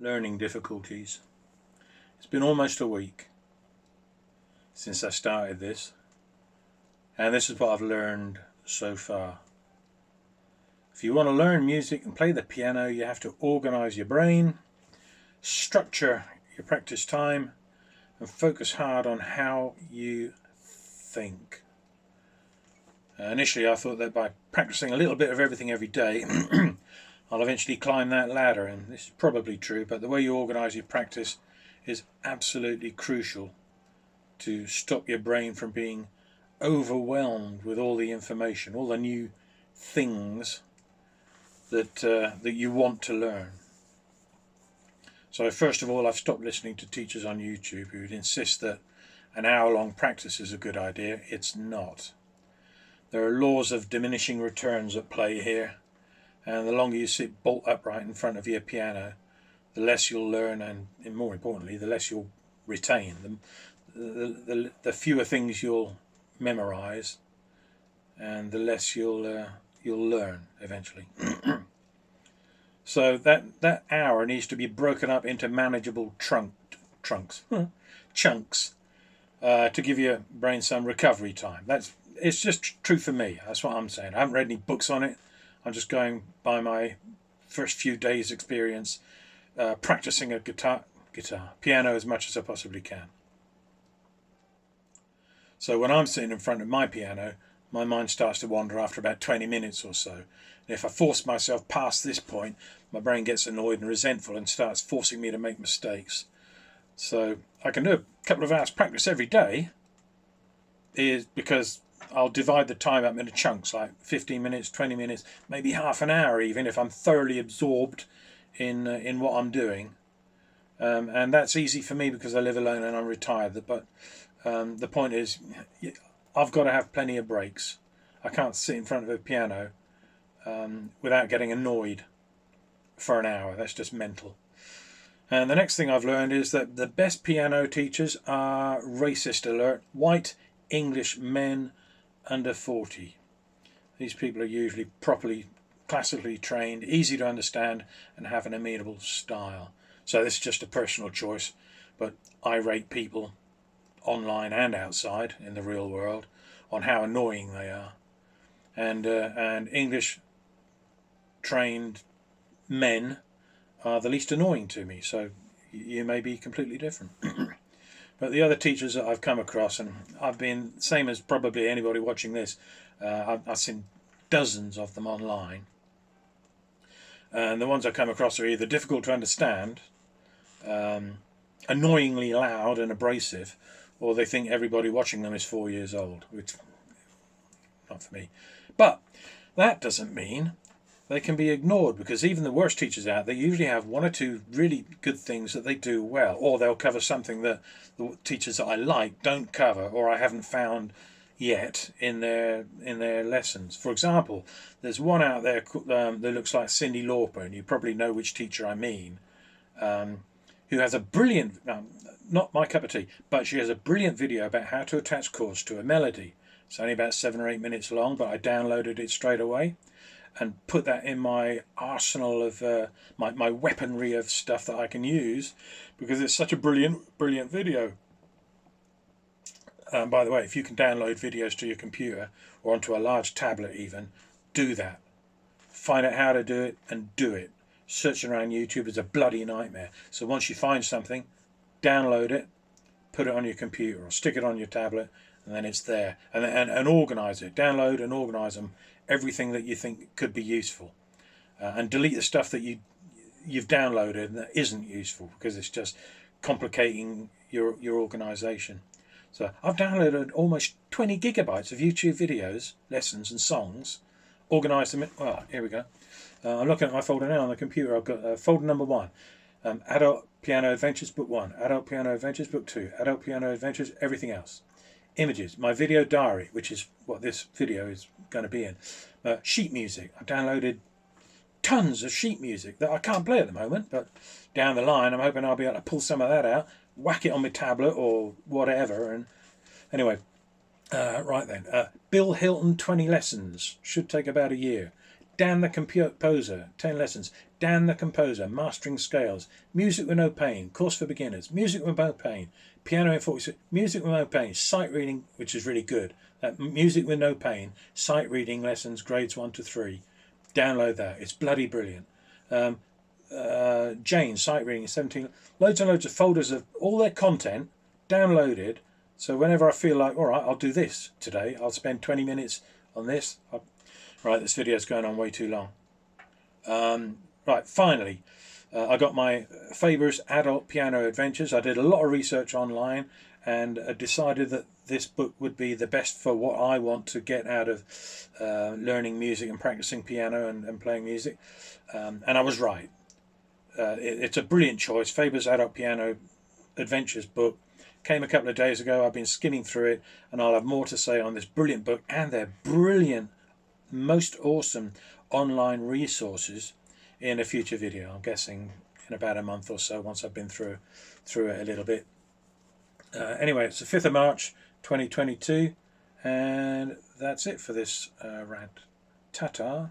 learning difficulties. It's been almost a week since I started this, and this is what I've learned so far. If you want to learn music and play the piano, you have to organise your brain, structure your practice time, and focus hard on how you think. Initially I thought that by practicing a little bit of everything every day I'll eventually climb that ladder, and this is probably true, but the way you organise your practice is absolutely crucial to stop your brain from being overwhelmed with all the information, all the new things that you want to learn. So first of all, I've stopped listening to teachers on YouTube who would insist that an hour-long practice is a good idea. It's not. There are laws of diminishing returns at play here, and the longer you sit bolt upright in front of your piano, the less you'll learn, and more importantly, the less you'll retain. The fewer things you'll memorise, and the less you'll learn eventually. So that hour needs to be broken up into manageable chunks to give your brain some recovery time. It's just true for me. That's what I'm saying. I haven't read any books on it. I'm just going by my first few days' experience, practicing a piano as much as I possibly can. So when I'm sitting in front of my piano, my mind starts to wander after about 20 minutes or so. And if I force myself past this point, my brain gets annoyed and resentful and starts forcing me to make mistakes. So I can do a couple of hours practice every day, is because I'll divide the time up into chunks, like 15 minutes, 20 minutes, maybe half an hour even, if I'm thoroughly absorbed in what I'm doing. And that's easy for me because I live alone and I'm retired. But the point is, I've got to have plenty of breaks. I can't sit in front of a piano without getting annoyed for an hour. That's just mental. And the next thing I've learned is that the best piano teachers are, racist alert, white English men under 40. These people are usually properly, classically trained, easy to understand, and have an amenable style. So this is just a personal choice, but I rate people online and outside in the real world on how annoying they are. And English trained men are the least annoying to me, so you may be completely different. But the other teachers that I've come across, and I've been, same as probably anybody watching this, I've seen dozens of them online, and the ones I come across are either difficult to understand, annoyingly loud and abrasive, or they think everybody watching them is 4 years old, which not for me. But that doesn't mean they can be ignored, because even the worst teachers out there usually have one or two really good things that they do well, or they'll cover something that the teachers that I like don't cover, or I haven't found yet in their lessons. For example, there's one out there that looks like Cyndi Lauper, and you probably know which teacher I mean, who has a brilliant, not my cup of tea, but she has a brilliant video about how to attach chords to a melody. It's only about 7 or 8 minutes long, but I downloaded it straight away and put that in my arsenal of my weaponry of stuff that I can use, because it's such a brilliant video. By the way, if you can download videos to your computer or onto a large tablet even, do that. Find out how to do it and do it. Searching around YouTube is a bloody nightmare. So once you find something, download it, put it on your computer or stick it on your tablet, and then it's there. And organise it. Download and organise them. Everything that you think could be useful, and delete the stuff that you've downloaded that isn't useful, because it's just complicating your organisation. So I've downloaded almost 20 gigabytes of YouTube videos, lessons and songs, organised them. Well, here we go. I'm looking at my folder now on the computer. I've got folder number 1, Adult Piano Adventures Book 1, Adult Piano Adventures Book 2, Adult Piano Adventures, everything else. Images, my video diary, which is what this video is going to be in. Sheet music. I've downloaded tons of sheet music that I can't play at the moment, but down the line I'm hoping I'll be able to pull some of that out, whack it on my tablet or whatever. And anyway, right then, Bill Hilton 20 lessons, should take about a year. Dan the Composer, 10 lessons. Dan the Composer, mastering scales. Music with no pain, course for beginners. Music with no pain, piano in 46. Music with no pain, sight reading, which is really good. Music with no pain, sight reading lessons, grades 1 to 3. Download that. It's bloody brilliant. Jane, sight reading, 17. Loads and loads of folders of all their content downloaded. So whenever I feel like, all right, I'll do this today. I'll spend 20 minutes on this. Right, this video's going on way too long. Right, finally, I got my Fabour's Adult Piano Adventures. I did a lot of research online and decided that this book would be the best for what I want to get out of learning music and practicing piano and playing music. And I was right. It's a brilliant choice. Fabour's Adult Piano Adventures book came a couple of days ago. I've been skimming through it, and I'll have more to say on this brilliant book and their brilliant, most awesome online resources in a future video. I'm guessing in about a month or so, once I've been through it a little bit. Anyway, it's the 5th of March 2022, and that's it for this rant. Ta-ta.